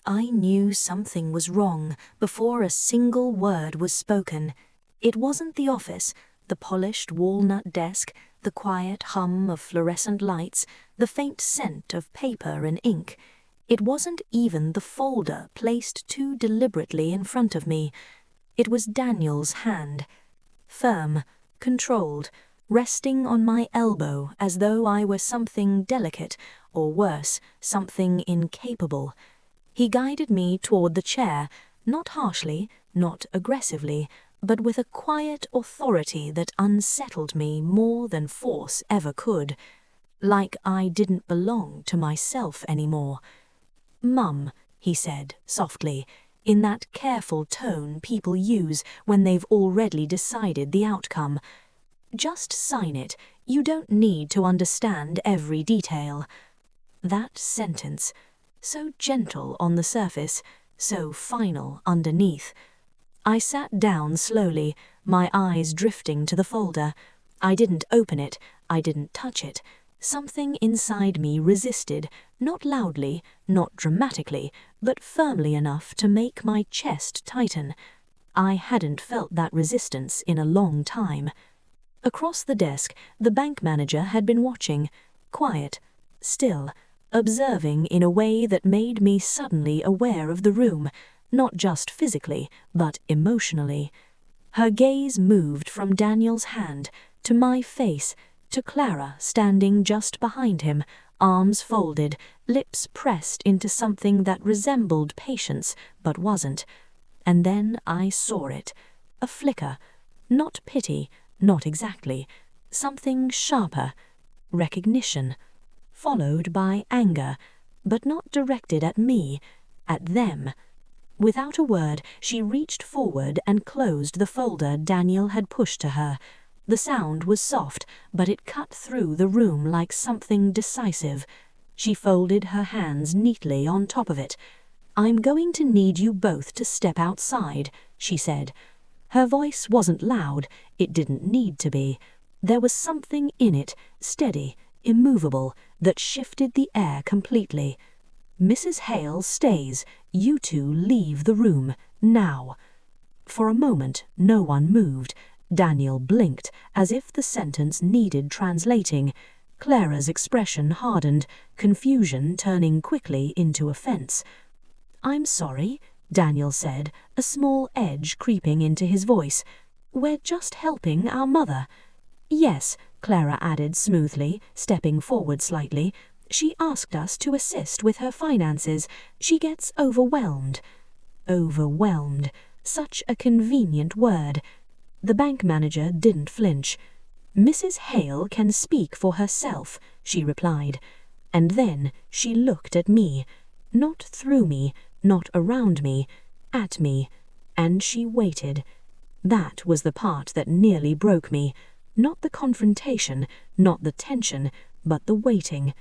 I knew something was wrong before a single word was spoken. It wasn't the office, the polished walnut desk, the quiet hum of fluorescent lights, the faint scent of paper and ink. It wasn't even the folder placed too deliberately in front of me. It was Daniel's hand. Firm, controlled, resting on my elbow as though I were something delicate, or worse, something incapable. He guided me toward the chair, not harshly, not aggressively, but with a quiet authority that unsettled me more than force ever could, like I didn't belong to myself anymore. "Mum," he said softly, in that careful tone people use when they've already decided the outcome. "Just sign it. You don't need to understand every detail." That sentence, so gentle on the surface, so final underneath. I sat down slowly, my eyes drifting to the folder. I didn't open it, I didn't touch it. Something inside me resisted, not loudly, not dramatically, but firmly enough to make my chest tighten. I hadn't felt that resistance in a long time. Across the desk, the bank manager had been watching, quiet, still, observing in a way that made me suddenly aware of the room, not just physically, but emotionally. Her gaze moved from Daniel's hand to my face, to Clara standing just behind him, arms folded, lips pressed into something that resembled patience but wasn't. And then I saw it, a flicker, not pity, not exactly, something sharper, recognition, followed by anger, but not directed at me, at them. Without a word, she reached forward and closed the folder Daniel had pushed to her. The sound was soft, but it cut through the room like something decisive. She folded her hands neatly on top of it. "I'm going to need you both to step outside," she said. Her voice wasn't loud, it didn't need to be. There was something in it, steady, immovable, that shifted the air completely. "Mrs. Hail stays. You two leave the room, now." For a moment, no one moved. Daniel blinked, as if the sentence needed translating. Clara's expression hardened, confusion turning quickly into offense. "I'm sorry," Daniel said, a small edge creeping into his voice. "We're just helping our mother." "Yes," Clara added smoothly, stepping forward slightly. "She asked us to assist with her finances. She gets overwhelmed." Overwhelmed. Such a convenient word. The bank manager didn't flinch. "Mrs. Hail can speak for herself," she replied. And then she looked at me. Not through me, not around me, at me. And she waited. That was the part that nearly broke me. Not the confrontation, not the tension, but the waiting.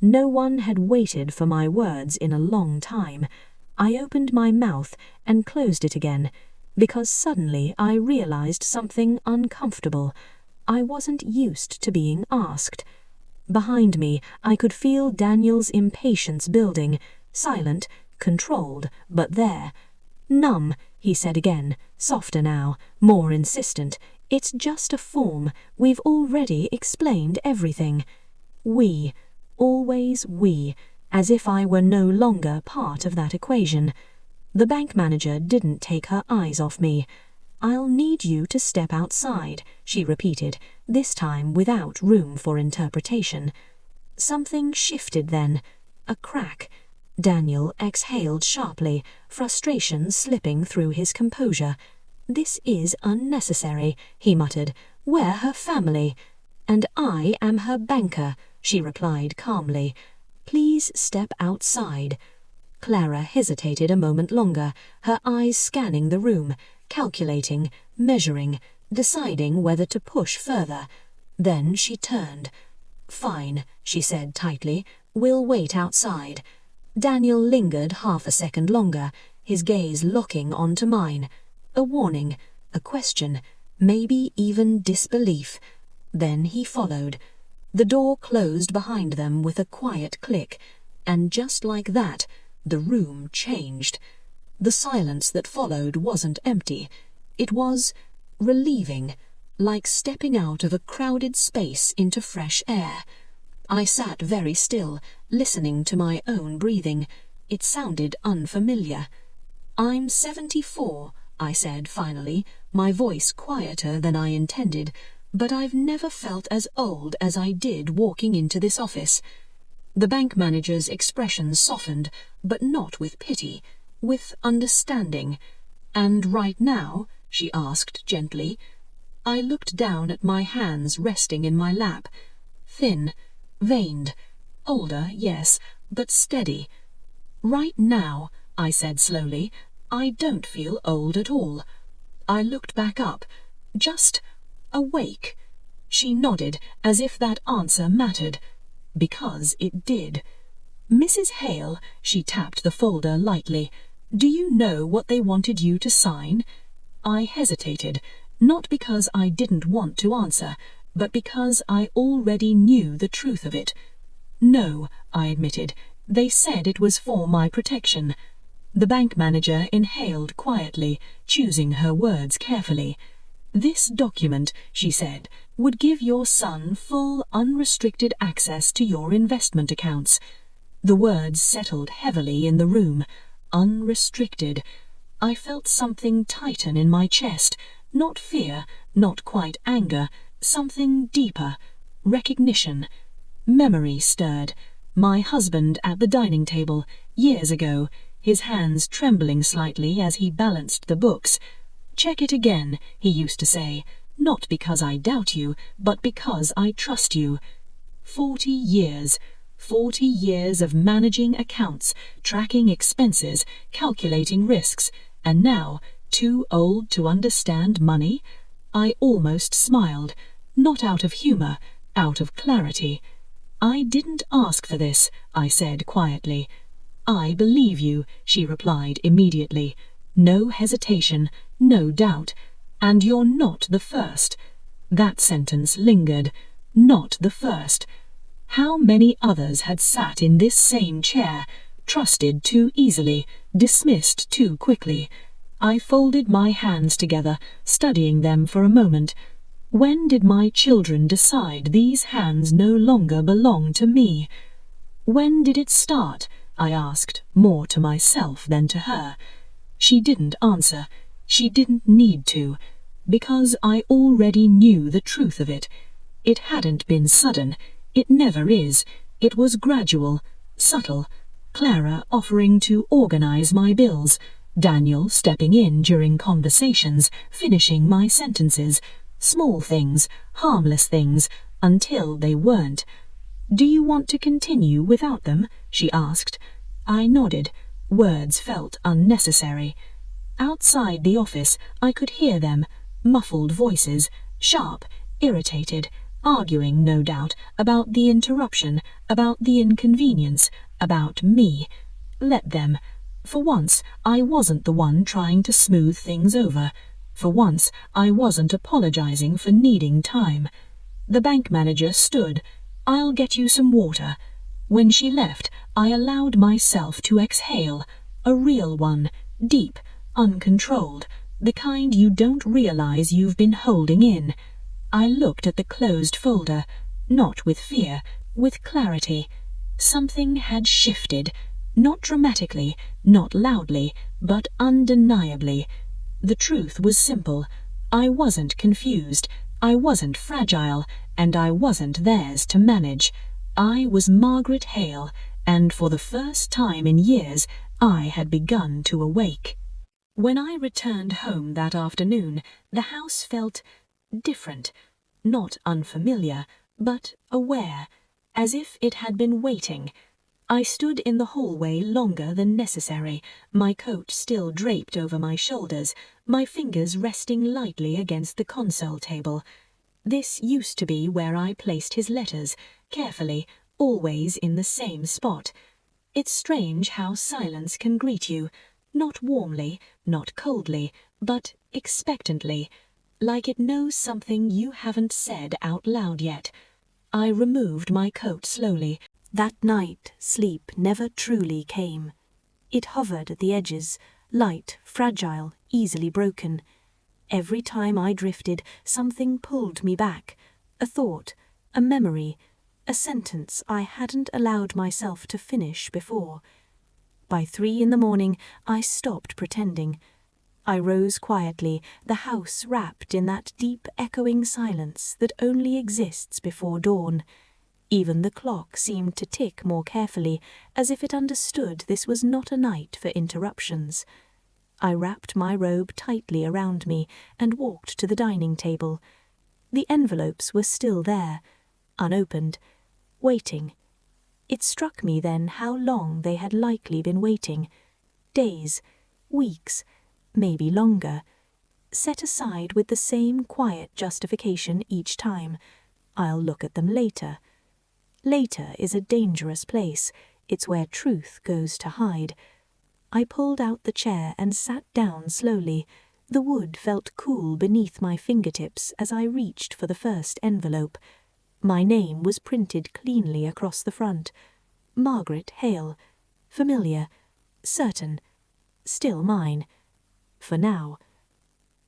No one had waited for my words in a long time. I opened my mouth and closed it again, because suddenly I realized something uncomfortable. I wasn't used to being asked. Behind me, I could feel Daniel's impatience building, silent, controlled, but there. "Numb," he said again, softer now, more insistent. "It's just a form. We've already explained everything." We. Always we, as if I were no longer part of that equation. The bank manager didn't take her eyes off me. "I'll need you to step outside," she repeated, this time without room for interpretation. Something shifted then. A crack. Daniel exhaled sharply, frustration slipping through his composure. "This is unnecessary," he muttered. "We're her family." "And I am her banker," she replied calmly. "Please step outside." Clara hesitated a moment longer, her eyes scanning the room, calculating, measuring, deciding whether to push further. Then she turned. "Fine," she said tightly. "We'll wait outside." Daniel lingered half a second longer, his gaze locking onto mine. A warning, a question, maybe even disbelief. Then he followed. The door closed behind them with a quiet click, and just like that, The room changed. The silence that followed wasn't empty. It was relieving, like stepping out of a crowded space into fresh air. I sat very still, listening to my own breathing. It sounded unfamiliar. "I'm 74, I said finally, my voice quieter than I intended, but I've never felt as old as I did walking into this office. The bank manager's expression softened, but not with pity, with understanding. "And right now?" she asked gently. I looked down at my hands resting in my lap. Thin, veined, older, yes, but steady. "Right now," I said slowly, "I don't feel old at all." I looked back up, just awake. She nodded, as if that answer mattered, because it did. "Mrs. Hale," she tapped the folder lightly, "do you know what they wanted you to sign?" I hesitated, not because I didn't want to answer, but because I already knew the truth of it. "No," I admitted, "they said it was for my protection." The bank manager inhaled quietly, choosing her words carefully. "This document," she said, "would give your son full, unrestricted access to your investment accounts." The words settled heavily in the room. Unrestricted. I felt something tighten in my chest, not fear, not quite anger, something deeper. Recognition. Memory stirred. My husband at the dining table, years ago, his hands trembling slightly as he balanced the books. "Check it again," he used to say, "not because I doubt you, but because I trust you." 40 years. 40 years of managing accounts, tracking expenses, calculating risks, and now, too old to understand money? I almost smiled, not out of humor, out of clarity. "I didn't ask for this," I said quietly. "I believe you," she replied immediately. No hesitation, no doubt. "And you're not the first." That sentence lingered. Not the first. How many others had sat in this same chair, trusted too easily, dismissed too quickly? I folded my hands together, studying them for a moment. When did my children decide these hands no longer belong to me? When did it start? I asked, more to myself than to her. She didn't answer. She didn't need to, because I already knew the truth of it. It hadn't been sudden. It never is. It was gradual, subtle. Clara offering to organize my bills, Daniel stepping in during conversations, finishing my sentences. Small things, harmless things, until they weren't. "Do you want to continue without them?" she asked. I nodded. Words felt unnecessary. Outside the office, I could hear them, muffled voices, sharp, irritated, arguing, no doubt, about the interruption, about the inconvenience, about me. Let them. For once, I wasn't the one trying to smooth things over. For once, I wasn't apologizing for needing time. The bank manager stood. "I'll get you some water." When she left, I allowed myself to exhale, a real one, deep, uncontrolled, the kind you don't realize you've been holding in. I looked at the closed folder, not with fear, with clarity. Something had shifted, not dramatically, not loudly, but undeniably. The truth was simple. I wasn't confused, I wasn't fragile, and I wasn't theirs to manage. I was Margaret Hail, and for the first time in years, I had begun to awake. When I returned home that afternoon, the house felt different, not unfamiliar, but aware, as if it had been waiting. I stood in the hallway longer than necessary, my coat still draped over my shoulders, my fingers resting lightly against the console table. This used to be where I placed his letters, carefully, always in the same spot. It's strange how silence can greet you, not warmly, not coldly, but expectantly, like it knows something you haven't said out loud yet. I removed my coat slowly. That night, sleep never truly came. It hovered at the edges, light, fragile, easily broken. Every time I drifted, something pulled me back. A thought, a memory, a sentence I hadn't allowed myself to finish before. By 3 in the morning, I stopped pretending. I rose quietly, the house wrapped in that deep echoing silence that only exists before dawn. Even the clock seemed to tick more carefully, as if it understood this was not a night for interruptions. I wrapped my robe tightly around me and walked to the dining table. The envelopes were still there, unopened, waiting. It struck me then how long they had likely been waiting. Days, weeks, maybe longer, set aside with the same quiet justification each time. I'll look at them later. Later is a dangerous place. It's where truth goes to hide. I pulled out the chair and sat down slowly. The wood felt cool beneath my fingertips as I reached for the first envelope. My name was printed cleanly across the front. Margaret Hail. Familiar. Certain. Still mine. For now.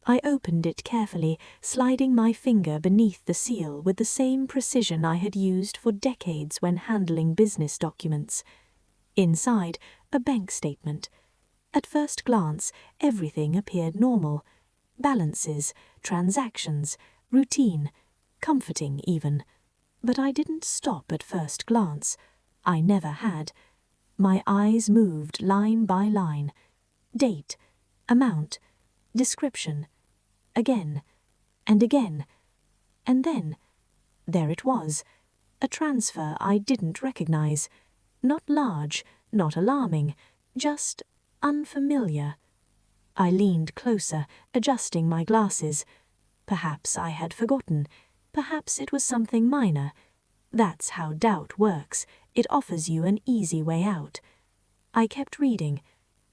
I opened it carefully, sliding my finger beneath the seal with the same precision I had used for decades when handling business documents. Inside, a bank statement. At first glance, everything appeared normal. Balances, transactions, routine, comforting even. But I didn't stop at first glance. I never had. My eyes moved line by line. Date, amount, description. Again, and again. And then, there it was. A transfer I didn't recognize. Not large, not alarming, just unfamiliar. I leaned closer, adjusting my glasses. Perhaps I had forgotten. Perhaps it was something minor. That's how doubt works. It offers you an easy way out. I kept reading.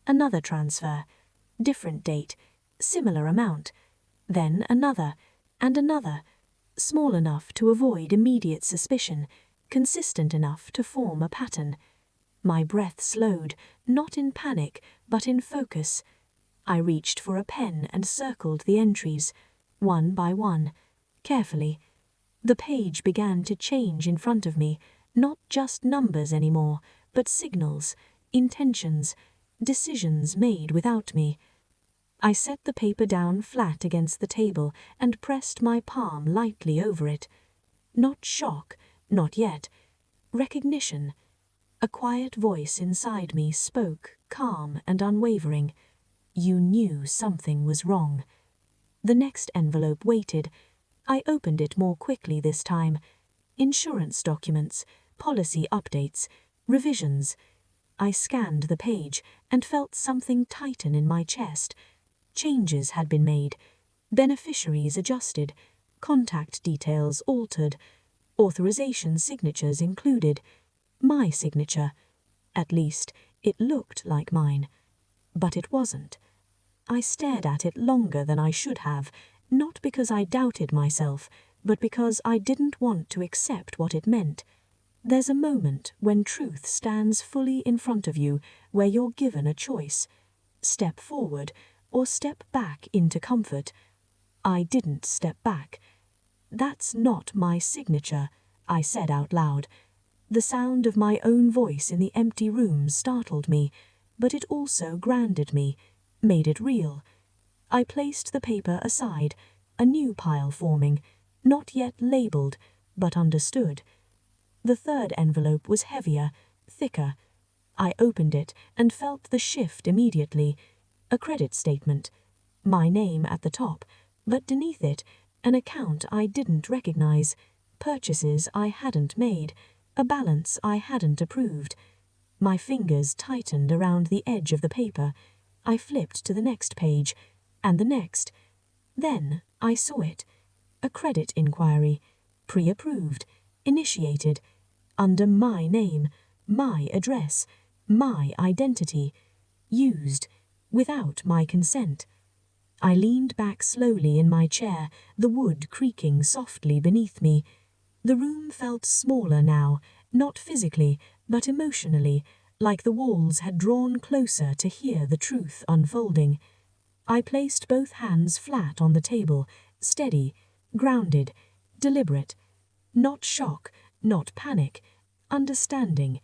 Another transfer. Different date. Similar amount. Then another, and another. Small enough to avoid immediate suspicion. Consistent enough to form a pattern. My breath slowed, not in panic, but in focus. I reached for a pen and circled the entries, one by one, carefully. The page began to change in front of me, not just numbers anymore, but signals, intentions, decisions made without me. I set the paper down flat against the table and pressed my palm lightly over it. Not shock, not yet. Recognition. A quiet voice inside me spoke, calm and unwavering. You knew something was wrong. The next envelope waited. I opened it more quickly this time. Insurance documents, policy updates, revisions. I scanned the page and felt something tighten in my chest. Changes had been made. Beneficiaries adjusted. Contact details altered. Authorization signatures included. My signature. At least, it looked like mine. But it wasn't. I stared at it longer than I should have, not because I doubted myself, but because I didn't want to accept what it meant. There's a moment when truth stands fully in front of you, where you're given a choice. Step forward, or step back into comfort. I didn't step back. That's not my signature, I said out loud. The sound of my own voice in the empty room startled me, but it also grounded me, made it real. I placed the paper aside, a new pile forming, not yet labeled, but understood. The third envelope was heavier, thicker. I opened it and felt the shift immediately. A credit statement. My name at the top, but beneath it, an account I didn't recognize, purchases I hadn't made, a balance I hadn't approved. My fingers tightened around the edge of the paper. I flipped to the next page, and the next. Then I saw it. A credit inquiry. Pre-approved. Initiated. Under my name. My address. My identity. Used. Without my consent. I leaned back slowly in my chair, the wood creaking softly beneath me. The room felt smaller now, not physically, but emotionally, like the walls had drawn closer to hear the truth unfolding. I placed both hands flat on the table, steady, grounded, deliberate. Not shock, not panic, understanding.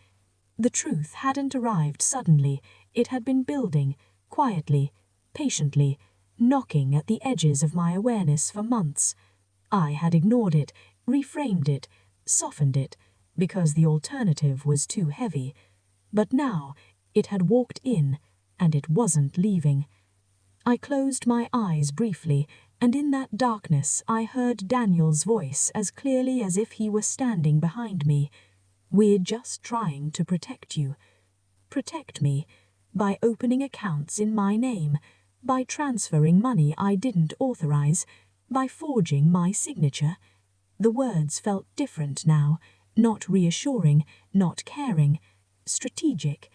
The truth hadn't arrived suddenly, it had been building, quietly, patiently, knocking at the edges of my awareness for months. I had ignored it, reframed it, softened it, because the alternative was too heavy. But now it had walked in, and it wasn't leaving. I closed my eyes briefly, and in that darkness I heard Daniel's voice as clearly as if he were standing behind me. "We're just trying to protect you. Protect me by opening accounts in my name, by transferring money I didn't authorize, by forging my signature." The words felt different now, not reassuring, not caring, strategic.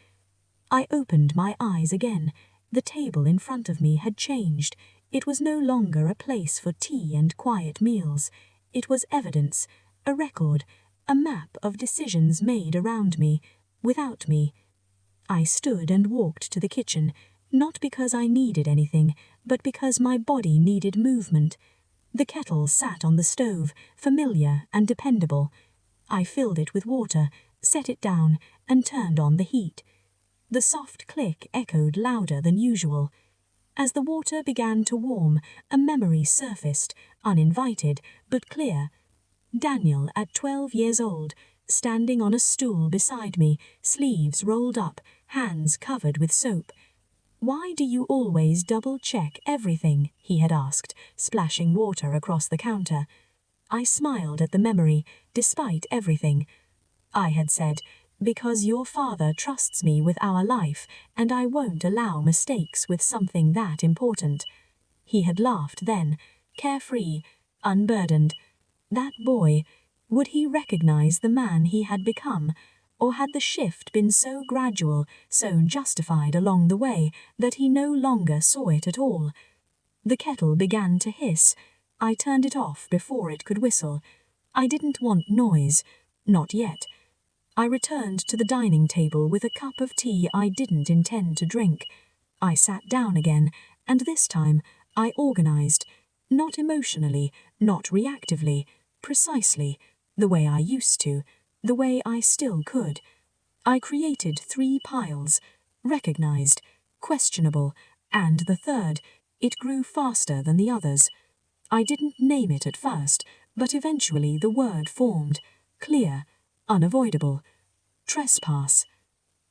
I opened my eyes again. The table in front of me had changed. It was no longer a place for tea and quiet meals. It was evidence, a record, a map of decisions made around me, without me. I stood and walked to the kitchen, not because I needed anything, but because my body needed movement. The kettle sat on the stove, familiar and dependable. I filled it with water, set it down, and turned on the heat. The soft click echoed louder than usual. As the water began to warm, a memory surfaced, uninvited, but clear. Daniel, at 12 years old, standing on a stool beside me, sleeves rolled up, hands covered with soap. "Why do you always double-check everything?" he had asked, splashing water across the counter. I smiled at the memory, despite everything. I had said, "Because your father trusts me with our life, and I won't allow mistakes with something that important." He had laughed then, carefree, unburdened. That boy, would he recognize the man he had become? Or had the shift been so gradual, so justified along the way, that he no longer saw it at all? The kettle began to hiss. I turned it off before it could whistle. I didn't want noise. Not yet. I returned to the dining table with a cup of tea I didn't intend to drink. I sat down again, and this time I organized. Not emotionally, not reactively, precisely, the way I used to, the way I still could. I created 3 piles, recognized, questionable, and the third. It grew faster than the others. I didn't name it at first, but eventually the word formed, clear, unavoidable. Trespass.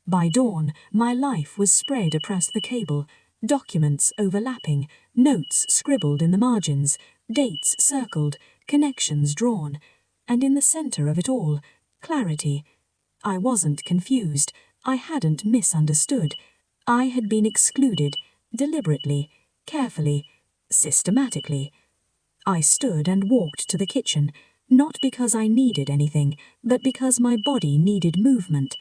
By dawn, my life was spread across the cable, documents overlapping, notes scribbled in the margins, dates circled, connections drawn, and in the center of it all, clarity. I wasn't confused. I hadn't misunderstood. I had been excluded, deliberately, carefully, systematically. I stood and walked to the kitchen, not because I needed anything, but because my body needed movement.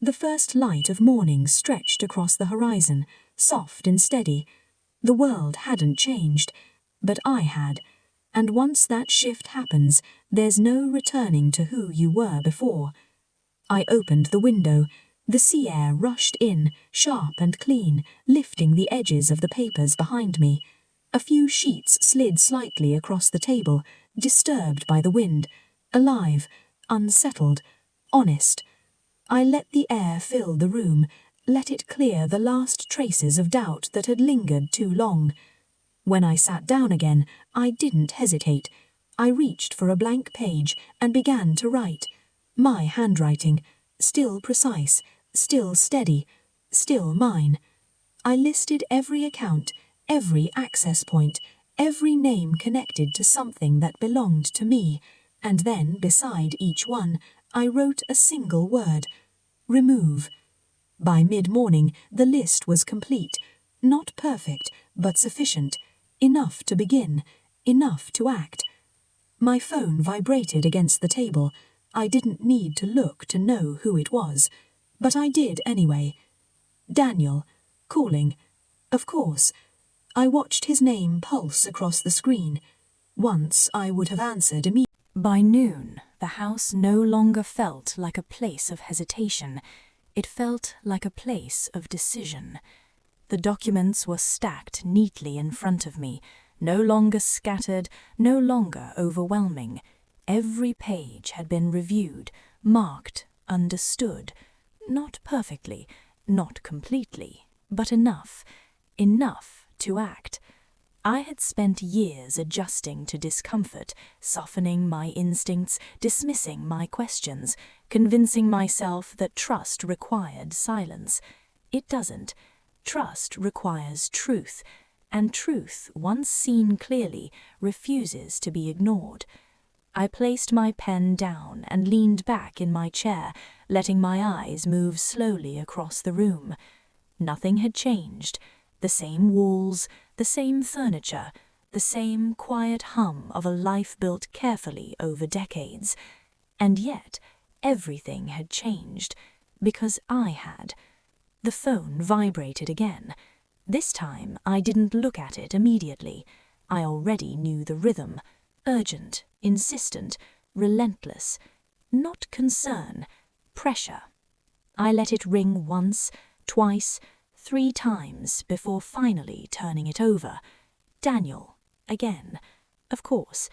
The first light of morning stretched across the horizon, soft and steady. The world hadn't changed, but I had. And once that shift happens, there's no returning to who you were before. I opened the window. The sea air rushed in, sharp and clean, lifting the edges of the papers behind me. A few sheets slid slightly across the table, disturbed by the wind, alive, unsettled, honest. I let the air fill the room, let it clear the last traces of doubt that had lingered too long. When I sat down again, I didn't hesitate. I reached for a blank page and began to write. My handwriting, still precise, still steady, still mine. I listed every account, every access point, every name connected to something that belonged to me, and then, beside each one, I wrote a single word: remove. By mid-morning, the list was complete. Not perfect, but sufficient. Enough to begin, enough to act. My phone vibrated against the table. I didn't need to look to know who it was, but I did anyway. Daniel, calling. Of course. I watched his name pulse across the screen. Once I would have answered immediately. By noon, the house no longer felt like a place of hesitation. It felt like a place of decision. The documents were stacked neatly in front of me, no longer scattered, no longer overwhelming. Every page had been reviewed, marked, understood. Not perfectly, not completely, but enough to act. I had spent years adjusting to discomfort, softening my instincts, dismissing my questions, convincing myself that trust required silence. It doesn't. Trust requires truth, and truth, once seen clearly, refuses to be ignored. I placed my pen down and leaned back in my chair, letting my eyes move slowly across the room. Nothing had changed. The same walls, the same furniture, the same quiet hum of a life built carefully over decades. And yet, everything had changed, because I had. The phone vibrated again. This time, I didn't look at it immediately. I already knew the rhythm. Urgent, insistent, relentless. Not concern, pressure. I let it ring once, twice, 3 times before finally turning it over. Daniel, again. Of course.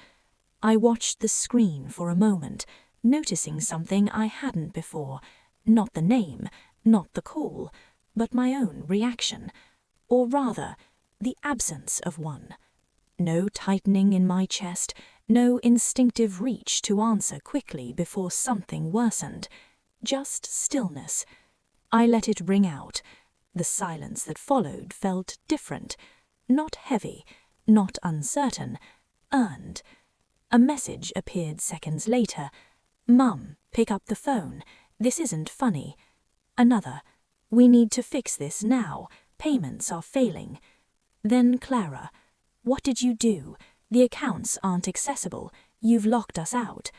I watched the screen for a moment, noticing something I hadn't before. Not the name, not the call, but my own reaction. Or rather, the absence of one. No tightening in my chest, no instinctive reach to answer quickly before something worsened. Just stillness. I let it ring out. The silence that followed felt different. Not heavy, not uncertain, earned. A message appeared seconds later. "Mum, pick up the phone. This isn't funny." Another. "We need to fix this now. Payments are failing." Then Clara. "What did you do? The accounts aren't accessible. You've locked us out."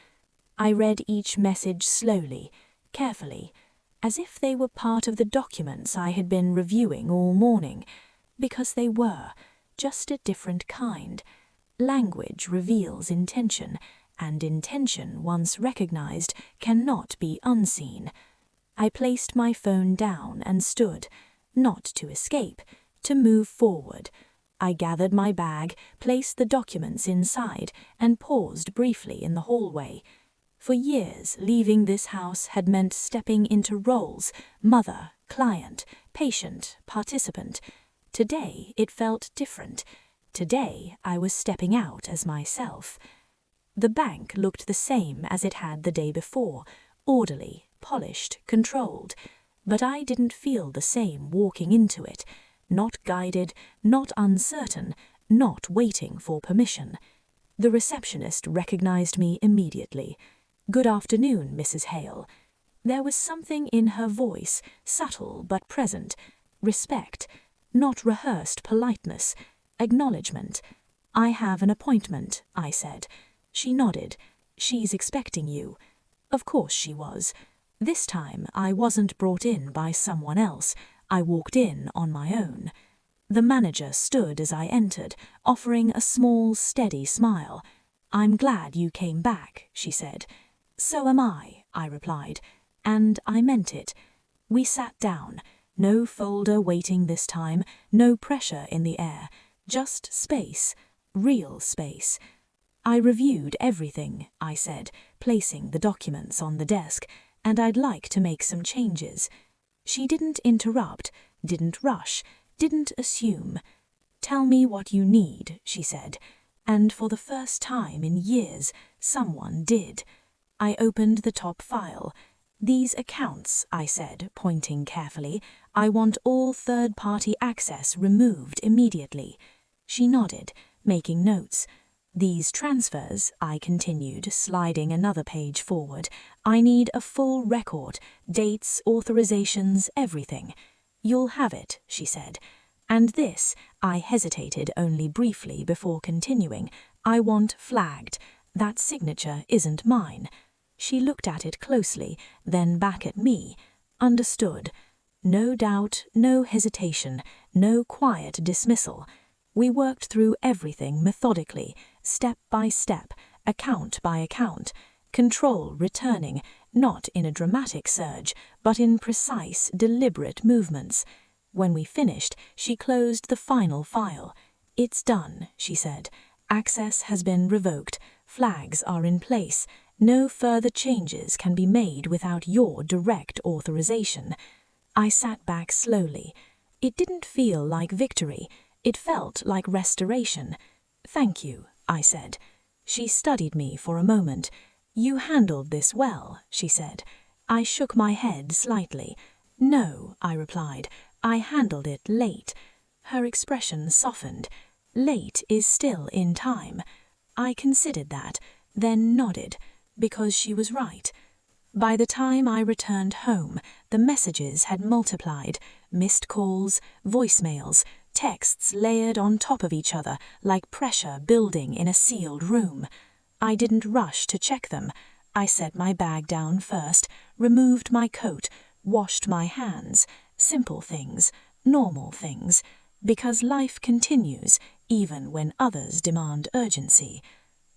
I read each message slowly, carefully, as if they were part of the documents I had been reviewing all morning, because they were, just a different kind. Language reveals intention, and intention, once recognized, cannot be unseen. I placed my phone down and stood, not to escape, to move forward. I gathered my bag, placed the documents inside, and paused briefly in the hallway. For years, leaving this house had meant stepping into roles: mother, client, patient, participant. Today, it felt different. Today, I was stepping out as myself. The bank looked the same as it had the day before, orderly, polished, controlled. But I didn't feel the same walking into it. Not guided, not uncertain, not waiting for permission. The receptionist recognized me immediately. "Good afternoon, Mrs. Hale." There was something in her voice, subtle but present. Respect, not rehearsed politeness. Acknowledgement. "I have an appointment," I said. She nodded. "She's expecting you." Of course she was. This time I wasn't brought in by someone else. I walked in on my own. The manager stood as I entered, offering a small, steady smile. "I'm glad you came back," she said. "So am I," I replied, and I meant it. We sat down. No folder waiting this time, no pressure in the air, just space, real space. "I reviewed everything," I said, placing the documents on the desk, "and I'd like to make some changes." She didn't interrupt, didn't rush, didn't assume. "Tell me what you need," she said, and for the first time in years, someone did. I opened the top file. "These accounts," I said, pointing carefully, "I want all third-party access removed immediately." She nodded, making notes. "These transfers," I continued, sliding another page forward, "I need a full record, dates, authorizations, everything." "You'll have it," she said. "And this," I hesitated only briefly before continuing, "I want flagged. That signature isn't mine." She looked at it closely, then back at me. Understood. No doubt, no hesitation, no quiet dismissal. We worked through everything methodically, step by step, account by account, control returning, not in a dramatic surge, but in precise, deliberate movements. When we finished, she closed the final file. "It's done," she said. "Access has been revoked. Flags are in place. No further changes can be made without your direct authorization." I sat back slowly. It didn't feel like victory. It felt like restoration. "Thank you," I said. She studied me for a moment. "You handled this well," she said. I shook my head slightly. "No," I replied. "I handled it late." Her expression softened. "Late is still in time." I considered that, then nodded, because she was right. By the time I returned home, the messages had multiplied. Missed calls, voicemails, texts layered on top of each other like pressure building in a sealed room. I didn't rush to check them. I set my bag down first, removed my coat, washed my hands. Simple things, normal things, because life continues even when others demand urgency.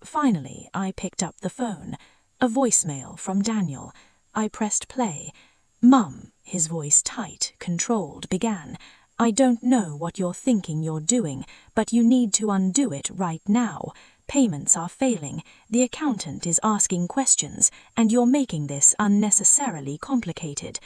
Finally, I picked up the phone. A voicemail from Daniel. I pressed play. "Mum," his voice tight, controlled, began. "I don't know what you're thinking you're doing, but you need to undo it right now. Payments are failing, the accountant is asking questions, and you're making this unnecessarily complicated."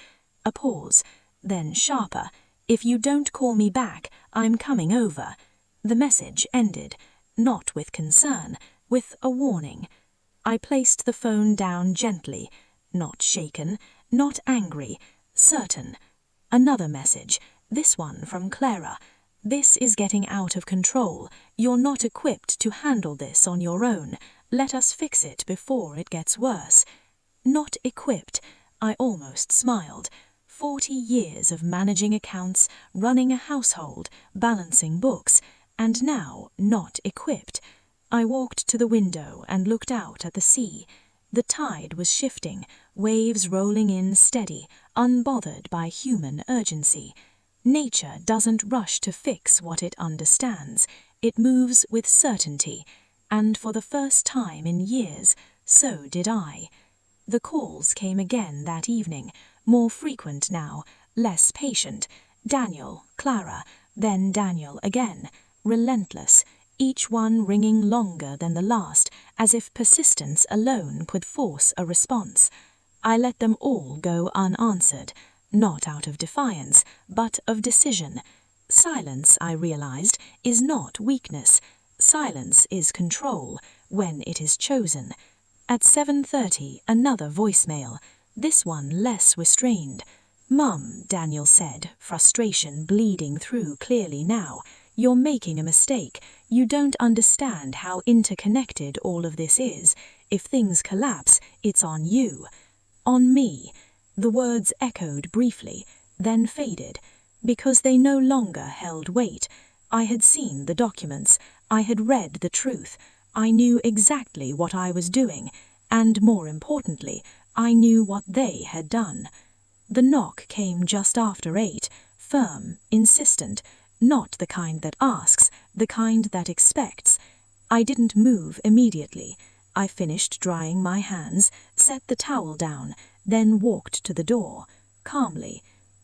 A pause, then sharper. "If you don't call me back, I'm coming over." The message ended, not with concern, with a warning. I placed the phone down gently, not shaken, not angry, certain. Another message, this one from Clara. "This is getting out of control. You're not equipped to handle this on your own. Let us fix it before it gets worse." Not equipped. I almost smiled. 40 years of managing accounts, running a household, balancing books, and now not equipped. I walked to the window and looked out at the sea. The tide was shifting, waves rolling in steady, unbothered by human urgency. Nature doesn't rush to fix what it understands. It moves with certainty. And for the first time in years, so did I. The calls came again that evening, more frequent now, less patient. Daniel, Clara, then Daniel again, relentless, each one ringing longer than the last, as if persistence alone could force a response. I let them all go unanswered, not out of defiance, but of decision. Silence, I realized, is not weakness. Silence is control, when it is chosen. At 7:30, another voicemail, this one less restrained. "Mum," Daniel said, frustration bleeding through clearly now, "you're making a mistake. You don't understand how interconnected all of this is. If things collapse, it's on you." "On me." The words echoed briefly, then faded, because they no longer held weight. I had seen the documents. I had read the truth. I knew exactly what I was doing, and more importantly, I knew what they had done. The knock came just after 8, firm, insistent, not the kind that asks, the kind that expects. I didn't move immediately. I finished drying my hands, set the towel down, then walked to the door, calmly.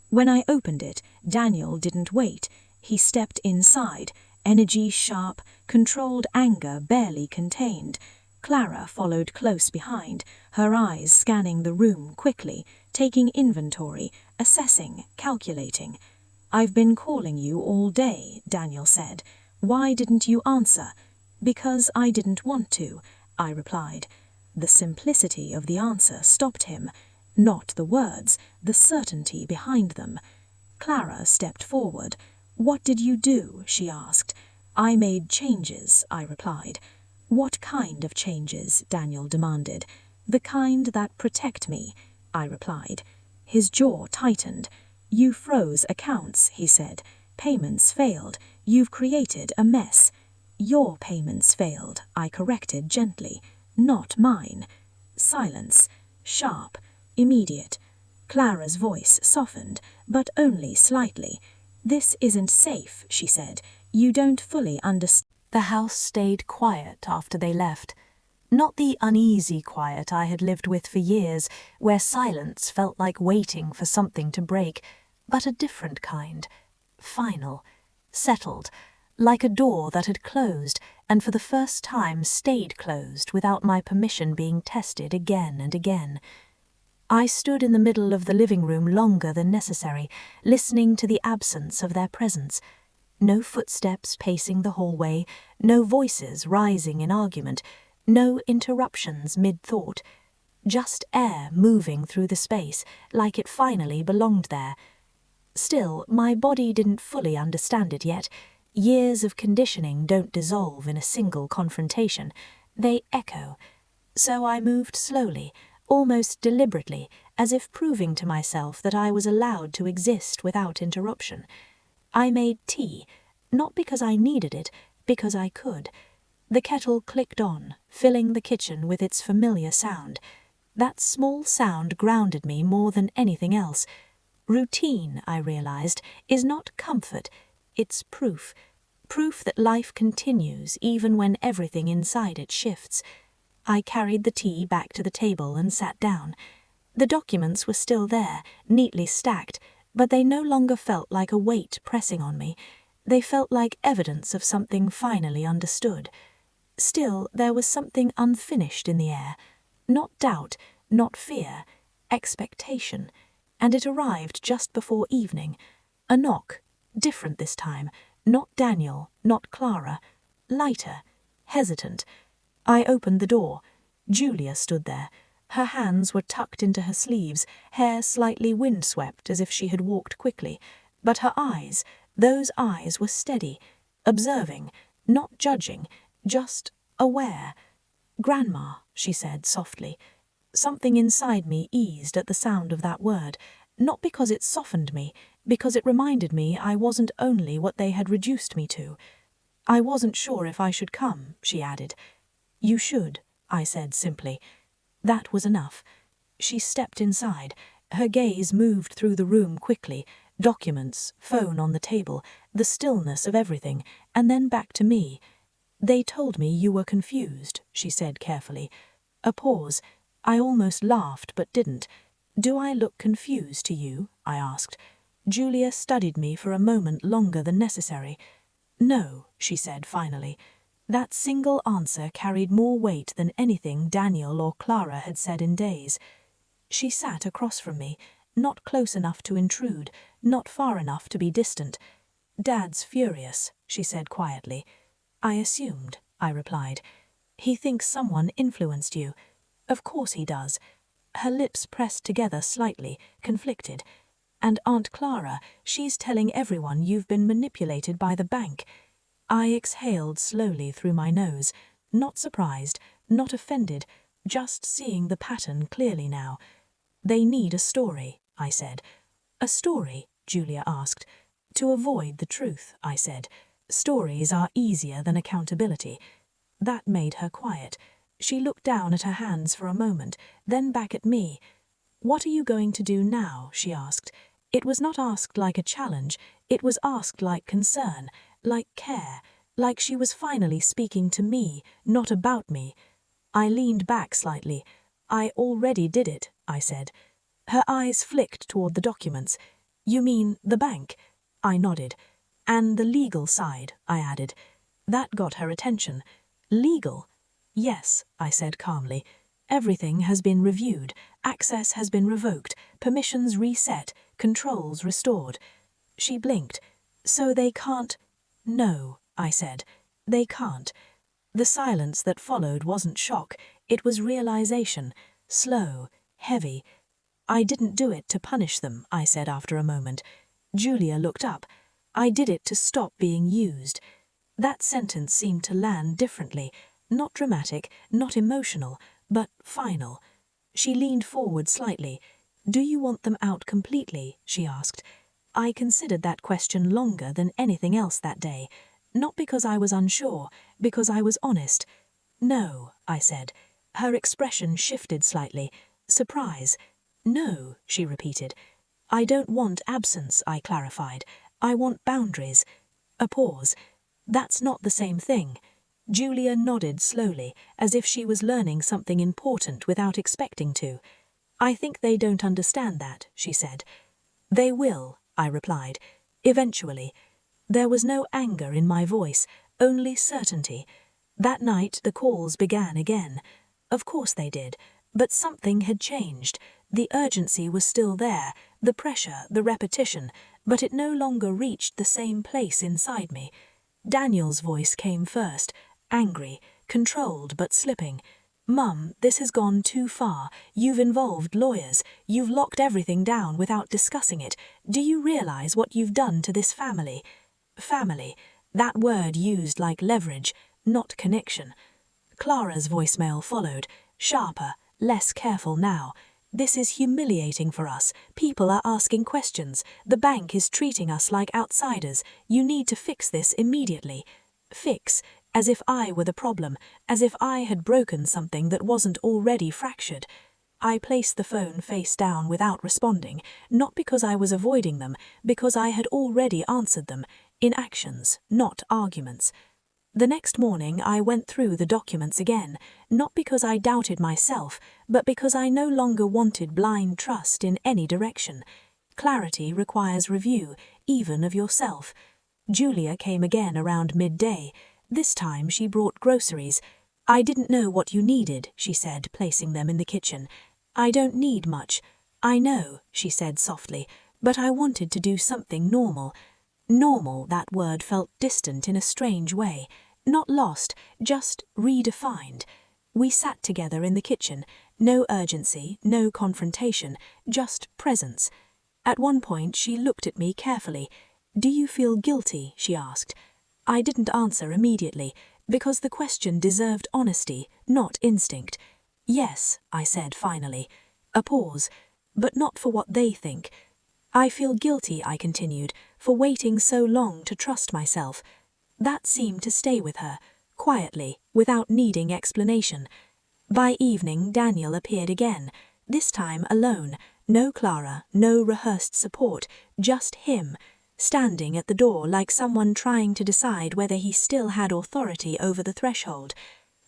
When I opened it, Daniel didn't wait. He stepped inside, energy sharp, controlled anger barely contained. Clara followed close behind, her eyes scanning the room quickly, taking inventory, assessing, calculating. "I've been calling you all day," Daniel said. "Why didn't you answer?" "Because I didn't want to," I replied. The simplicity of the answer stopped him. Not the words, the certainty behind them. Clara stepped forward. "What did you do?" she asked. "I made changes," I replied. "What kind of changes?" Daniel demanded. "The kind that protect me," I replied. His jaw tightened. "You froze accounts," he said. "Payments failed. You've created a mess." "Your payments failed," I corrected gently. "Not mine." Silence. Sharp. Immediate. Clara's voice softened, but only slightly. "This isn't safe," she said. "You don't fully understand." The house stayed quiet after they left. Not the uneasy quiet I had lived with for years, where silence felt like waiting for something to break, but a different kind. Final, settled, like a door that had closed and for the first time stayed closed without my permission being tested again and again. I stood in the middle of the living room longer than necessary, listening to the absence of their presence. No footsteps pacing the hallway, no voices rising in argument, no interruptions mid-thought. Just air moving through the space, like it finally belonged there. Still, my body didn't fully understand it yet. Years of conditioning don't dissolve in a single confrontation. They echo. So I moved slowly, almost deliberately, as if proving to myself that I was allowed to exist without interruption. I made tea, not because I needed it, because I could. The kettle clicked on, filling the kitchen with its familiar sound. That small sound grounded me more than anything else. Routine, I realized, is not comfort, it's proof. Proof that life continues even when everything inside it shifts. I carried the tea back to the table and sat down. The documents were still there, neatly stacked, but they no longer felt like a weight pressing on me. They felt like evidence of something finally understood. Still, there was something unfinished in the air. Not doubt, not fear, expectation. And it arrived just before evening. A knock, different this time. Not Daniel, not Clara. Lighter, hesitant. I opened the door. Julia stood there. Her hands were tucked into her sleeves, hair slightly windswept as if she had walked quickly. But her eyes, those eyes were steady, observing, not judging, just aware. "Grandma," she said softly. Something inside me eased at the sound of that word, not because it softened me, because it reminded me I wasn't only what they had reduced me to. "I wasn't sure if I should come," she added. "You should," I said simply. That was enough. She stepped inside. Her gaze moved through the room quickly, documents, phone on the table, the stillness of everything, and then back to me. "They told me you were confused," she said carefully. A pause. I almost laughed but didn't. "Do I look confused to you?" I asked. Julia studied me for a moment longer than necessary. "No," she said finally. That single answer carried more weight than anything Daniel or Clara had said in days. She sat across from me, not close enough to intrude, not far enough to be distant. "Dad's furious," she said quietly. "I assumed," I replied. "He thinks someone influenced you." "Of course he does." Her lips pressed together slightly, conflicted. "And Aunt Clara, she's telling everyone you've been manipulated by the bank." I exhaled slowly through my nose, not surprised, not offended, just seeing the pattern clearly now. "They need a story," I said. "A story?" Julia asked. "To avoid the truth," I said. "Stories are easier than accountability." That made her quiet. She looked down at her hands for a moment, then back at me. "What are you going to do now?" she asked. It was not asked like a challenge, it was asked like concern, like care, like she was finally speaking to me, not about me. I leaned back slightly. "I already did it," I said. Her eyes flicked toward the documents. "You mean the bank?" I nodded. "And the legal side," I added. That got her attention. "Legal?" "Yes," I said calmly. "Everything has been reviewed, access has been revoked, permissions reset, controls restored." She blinked. "So they can't—" "No," I said. "They can't." The silence that followed wasn't shock, it was realization, slow, heavy. "I didn't do it to punish them," I said after a moment. Julia looked up. "I did it to stop being used." That sentence seemed to land differently, not dramatic, not emotional, but final. She leaned forward slightly. "Do you want them out completely?" she asked. I considered that question longer than anything else that day, not because I was unsure, because I was honest. "No," I said. Her expression shifted slightly. Surprise. "No," she repeated. "I don't want absence," I clarified. "I want boundaries." A pause. "That's not the same thing." Julia nodded slowly, as if she was learning something important without expecting to. "I think they don't understand that," she said. "They will," I replied. "Eventually." There was no anger in my voice, only certainty. That night the calls began again. Of course they did, but something had changed. The urgency was still there, the pressure, the repetition, but it no longer reached the same place inside me. Daniel's voice came first, angry, controlled but slipping. "Mum, this has gone too far. You've involved lawyers. You've locked everything down without discussing it. Do you realize what you've done to this family?" Family, that word used like leverage, not connection. Clara's voicemail followed, sharper, less careful now. "This is humiliating for us. People are asking questions. The bank is treating us like outsiders. You need to fix this immediately." Fix, as if I were the problem, as if I had broken something that wasn't already fractured. I placed the phone face down without responding, not because I was avoiding them, because I had already answered them, in actions, not arguments. The next morning I went through the documents again, not because I doubted myself, but because I no longer wanted blind trust in any direction. Clarity requires review, even of yourself. Julia came again around midday. This time she brought groceries. "I didn't know what you needed," she said, placing them in the kitchen. "I don't need much." "I know," she said softly, "but I wanted to do something normal." Normal, that word felt distant in a strange way. Not lost, just redefined. We sat together in the kitchen. No urgency, no confrontation, just presence. At one point she looked at me carefully. "Do you feel guilty?" she asked. I didn't answer immediately, because the question deserved honesty, not instinct. "Yes," I said finally. A pause. "But not for what they think." "I feel guilty," I continued, "for waiting so long to trust myself." That seemed to stay with her, quietly, without needing explanation. By evening Daniel appeared again, this time alone. No Clara, no rehearsed support, just him, standing at the door like someone trying to decide whether he still had authority over the threshold.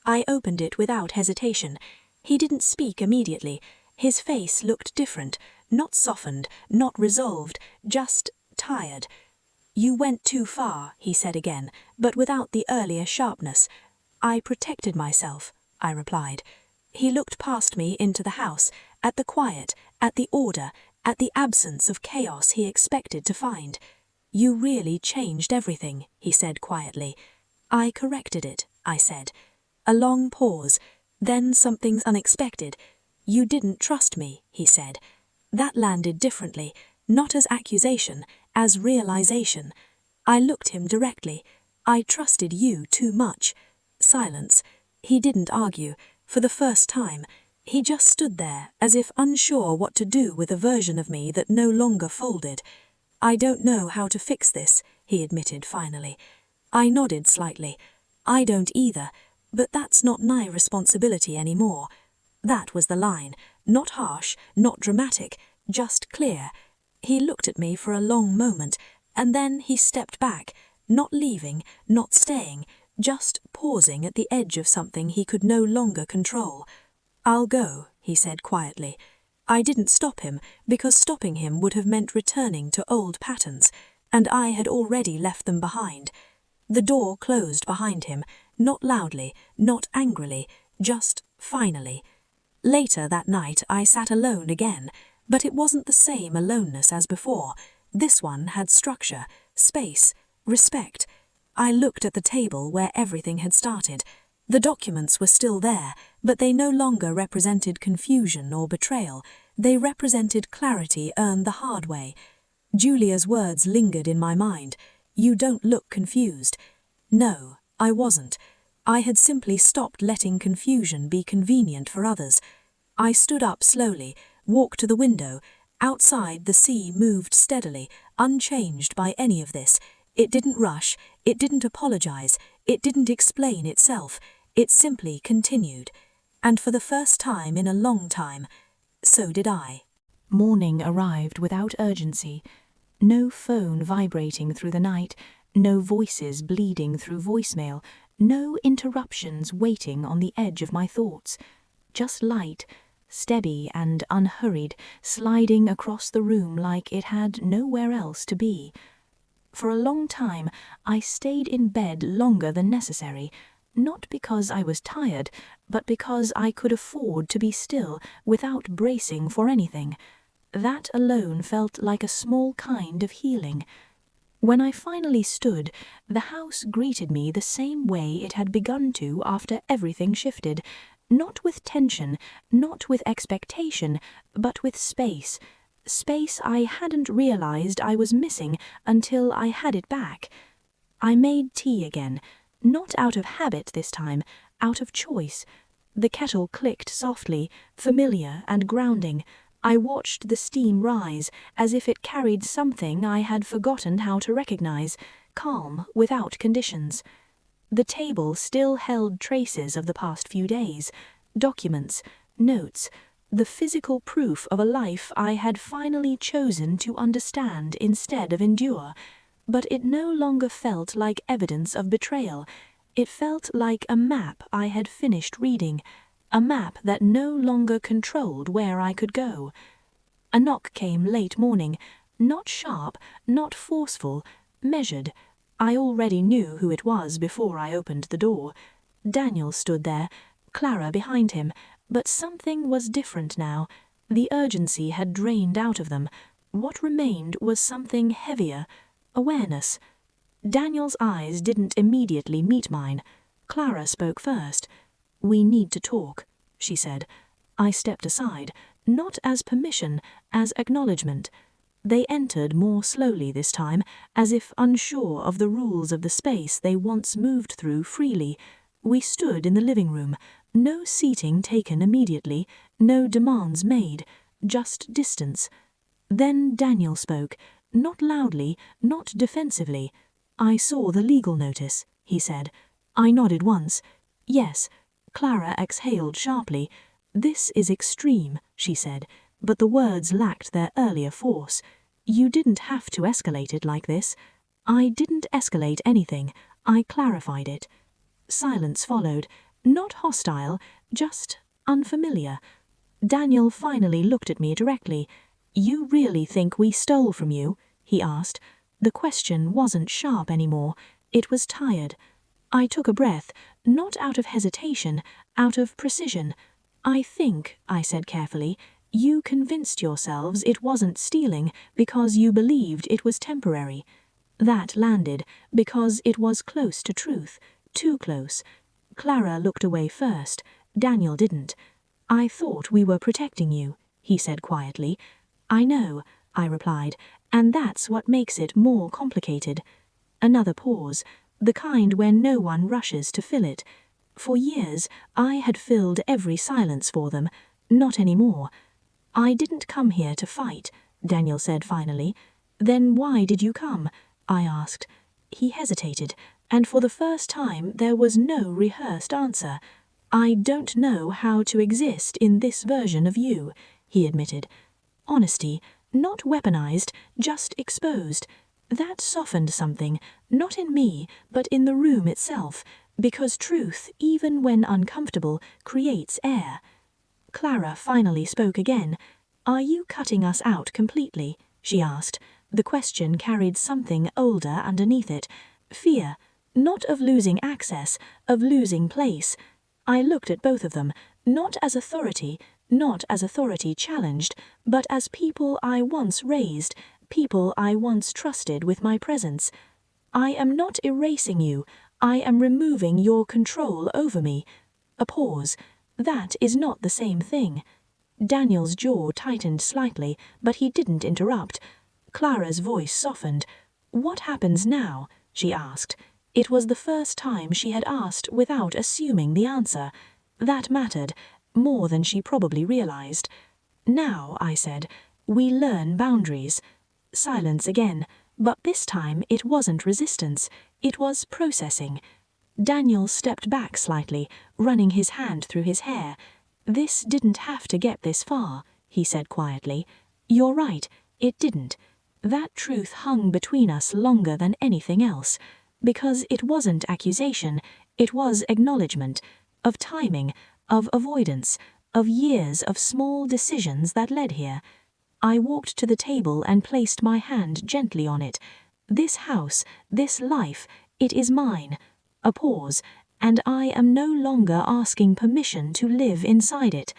I opened it without hesitation. He didn't speak immediately. His face looked different, not softened, not resolved, just tired. "You went too far," he said again, but without the earlier sharpness. "I protected myself," I replied. He looked past me into the house, at the quiet, at the order, at the absence of chaos he expected to find. "You really changed everything," he said quietly. "I corrected it," I said. A long pause, then something unexpected. "You didn't trust me," he said. That landed differently, not as accusation, as realization. I looked him directly. "I trusted you too much." Silence. He didn't argue. For the first time, he just stood there, as if unsure what to do with a version of me that no longer folded. "I don't know how to fix this," he admitted finally. I nodded slightly. "I don't either, but that's not my responsibility anymore." That was the line. Not harsh, not dramatic, just clear. He looked at me for a long moment, and then he stepped back, not leaving, not staying, just pausing at the edge of something he could no longer control. "I'll go," he said quietly. I didn't stop him, because stopping him would have meant returning to old patterns, and I had already left them behind. The door closed behind him, not loudly, not angrily, just finally. Later that night I sat alone again, but it wasn't the same aloneness as before. This one had structure, space, respect. I looked at the table where everything had started. The documents were still there, but they no longer represented confusion or betrayal. They represented clarity earned the hard way. Julia's words lingered in my mind. "You don't look confused." No, I wasn't. I had simply stopped letting confusion be convenient for others. I stood up slowly, walked to the window. Outside, the sea moved steadily, unchanged by any of this. It didn't rush, it didn't apologize, it didn't explain itself. It simply continued. And for the first time in a long time, so did I. Morning arrived without urgency. No phone vibrating through the night, No voices bleeding through voicemail, no interruptions waiting on the edge of my thoughts. Just light, steady and unhurried, sliding across the room like it had nowhere else to be. For a long time, I stayed in bed longer than necessary, not because I was tired, but because I could afford to be still without bracing for anything. That alone felt like a small kind of healing. When I finally stood, the house greeted me the same way it had begun to after everything shifted, not with tension, not with expectation, but with space. Space I hadn't realized I was missing until I had it back. I made tea again, not out of habit this time, out of choice. The kettle clicked softly, familiar and grounding. I watched the steam rise, as if it carried something I had forgotten how to recognize, calm without conditions. The table still held traces of the past few days, documents, notes, the physical proof of a life I had finally chosen to understand instead of endure. But it no longer felt like evidence of betrayal. It felt like a map I had finished reading, a map that no longer controlled where I could go. A knock came late morning, not sharp, not forceful, measured. I already knew who it was before I opened the door. Daniel stood there, Clara behind him, but something was different now. The urgency had drained out of them. What remained was something heavier, awareness. Daniel's eyes didn't immediately meet mine. Clara spoke first. "We need to talk," she said. I stepped aside, not as permission, as acknowledgement. They entered more slowly this time, as if unsure of the rules of the space they once moved through freely. We stood in the living room, no seating taken immediately, no demands made, just distance. Then Daniel spoke, not loudly, not defensively. "I saw the legal notice," he said. I nodded once. "Yes." Clara exhaled sharply. "This is extreme," she said, but the words lacked their earlier force. "You didn't have to escalate it like this." "I didn't escalate anything. I clarified it." Silence followed, not hostile, just unfamiliar. Daniel finally looked at me directly. "You really think we stole from you?" he asked. The question wasn't sharp anymore. It was tired. I took a breath, not out of hesitation, out of precision. "I think," I said carefully, "you convinced yourselves it wasn't stealing because you believed it was temporary." That landed, because it was close to truth, too close. Clara looked away first. Daniel didn't. "I thought we were protecting you," he said quietly. "I know," I replied, "and that's what makes it more complicated." Another pause, the kind where no one rushes to fill it. For years, I had filled every silence for them. Not anymore. "I didn't come here to fight," Daniel said finally. "Then why did you come?" I asked. He hesitated, and for the first time there was no rehearsed answer. "I don't know how to exist in this version of you," he admitted. Honesty, not weaponized, just exposed. That softened something, not in me, but in the room itself, because truth, even when uncomfortable, creates air. Clara finally spoke again. "Are you cutting us out completely?" she asked. The question carried something older underneath it. Fear, not of losing access, of losing place. I looked at both of them, not as authority challenged, but as people I once raised, people I once trusted with my presence. "I am not erasing you. I am removing your control over me." A pause. That is not the same thing. Daniel's jaw tightened slightly, but he didn't interrupt. Clara's voice softened. "What happens now?" she asked. It was the first time she had asked without assuming the answer. That mattered, more than she probably realized. "Now," I said, "we learn boundaries." Silence again, but this time it wasn't resistance, it was processing. Daniel stepped back slightly, running his hand through his hair. "This didn't have to get this far," he said quietly. "You're right, it didn't." That truth hung between us longer than anything else, because it wasn't accusation, it was acknowledgement, of timing, of avoidance, of years of small decisions that led here. I walked to the table and placed my hand gently on it. This house, this life, it is mine. A pause, and I am no longer asking permission to live inside it.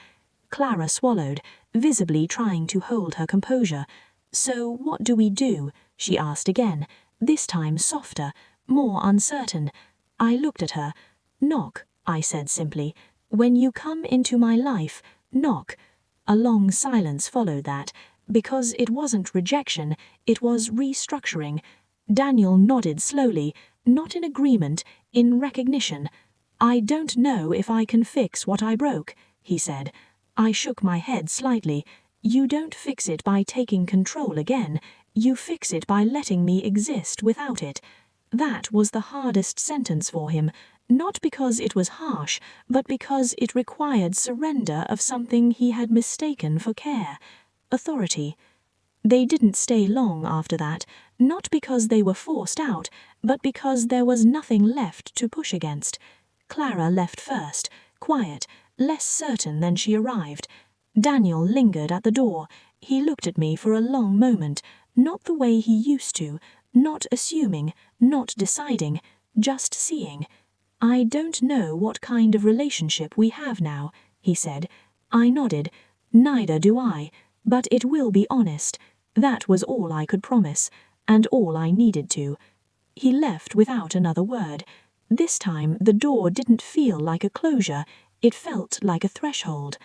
Clara swallowed, visibly trying to hold her composure. "So what do we do?" she asked again, this time softer, more uncertain. I looked at her. "Knock," I said simply. "When you come into my life, knock." A long silence followed that, because it wasn't rejection, it was restructuring. Daniel nodded slowly, not in agreement, in recognition. "I don't know if I can fix what I broke," he said. I shook my head slightly. "You don't fix it by taking control again. You fix it by letting me exist without it." That was the hardest sentence for him, not because it was harsh, but because it required surrender of something he had mistaken for care. Authority. They didn't stay long after that, not because they were forced out, but because there was nothing left to push against. Clara left first, quiet, less certain than she arrived. Daniel lingered at the door. He looked at me for a long moment, not the way he used to, not assuming, not deciding, just seeing. "I don't know what kind of relationship we have now," he said. I nodded. "Neither do I, but it will be honest." That was all I could promise, and all I needed to. He left without another word. This time the door didn't feel like a closure, it felt like a threshold.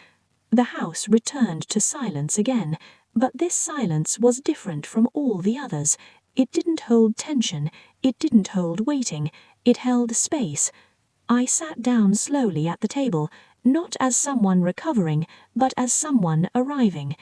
The house returned to silence again, but this silence was different from all the others. It didn't hold tension, it didn't hold waiting, it held space. I sat down slowly at the table, not as someone recovering, but as someone arriving.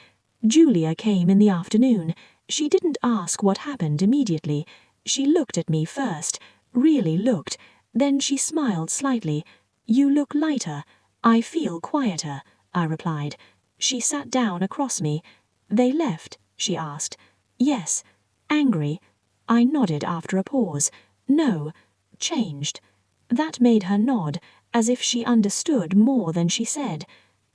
Julia came in the afternoon. She didn't ask what happened immediately. She looked at me first, really looked. Then she smiled slightly. "You look lighter. I feel quieter," I replied. She sat down across me. "They left?" she asked. "Yes." "Angry?" I nodded after a pause. "No." "Changed?" That made her nod, as if she understood more than she said.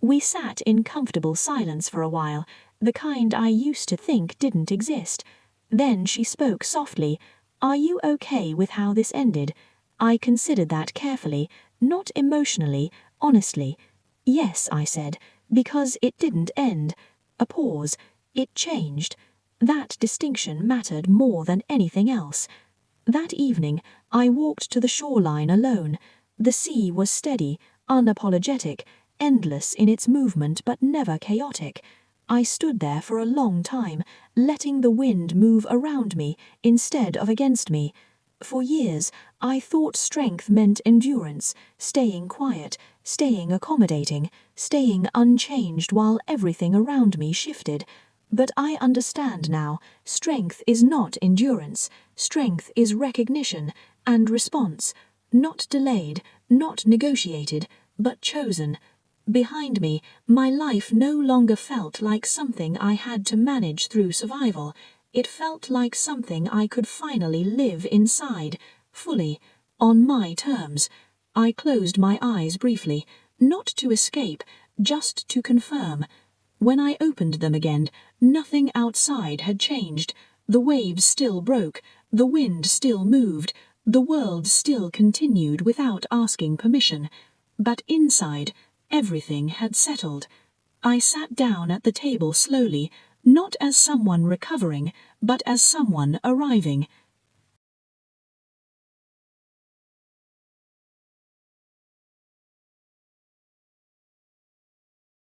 We sat in comfortable silence for a while, the kind I used to think didn't exist. Then she spoke softly. "Are you okay with how this ended?" I considered that carefully, not emotionally, honestly. "Yes," I said, "because it didn't end." A pause. It changed. That distinction mattered more than anything else. That evening, I walked to the shoreline alone. The sea was steady, unapologetic, endless in its movement but never chaotic. I stood there for a long time, letting the wind move around me instead of against me. For years, I thought strength meant endurance, staying quiet, staying accommodating, staying unchanged while everything around me shifted. But I understand now, strength is not endurance. Strength is recognition and response, not delayed, not negotiated, but chosen. Behind me, my life no longer felt like something I had to manage through survival. It felt like something I could finally live inside, fully, on my terms. I closed my eyes briefly, not to escape, just to confirm. When I opened them again, nothing outside had changed. The waves still broke, the wind still moved, the world still continued without asking permission. But inside, everything had settled. I sat down at the table slowly, not as someone recovering, but as someone arriving.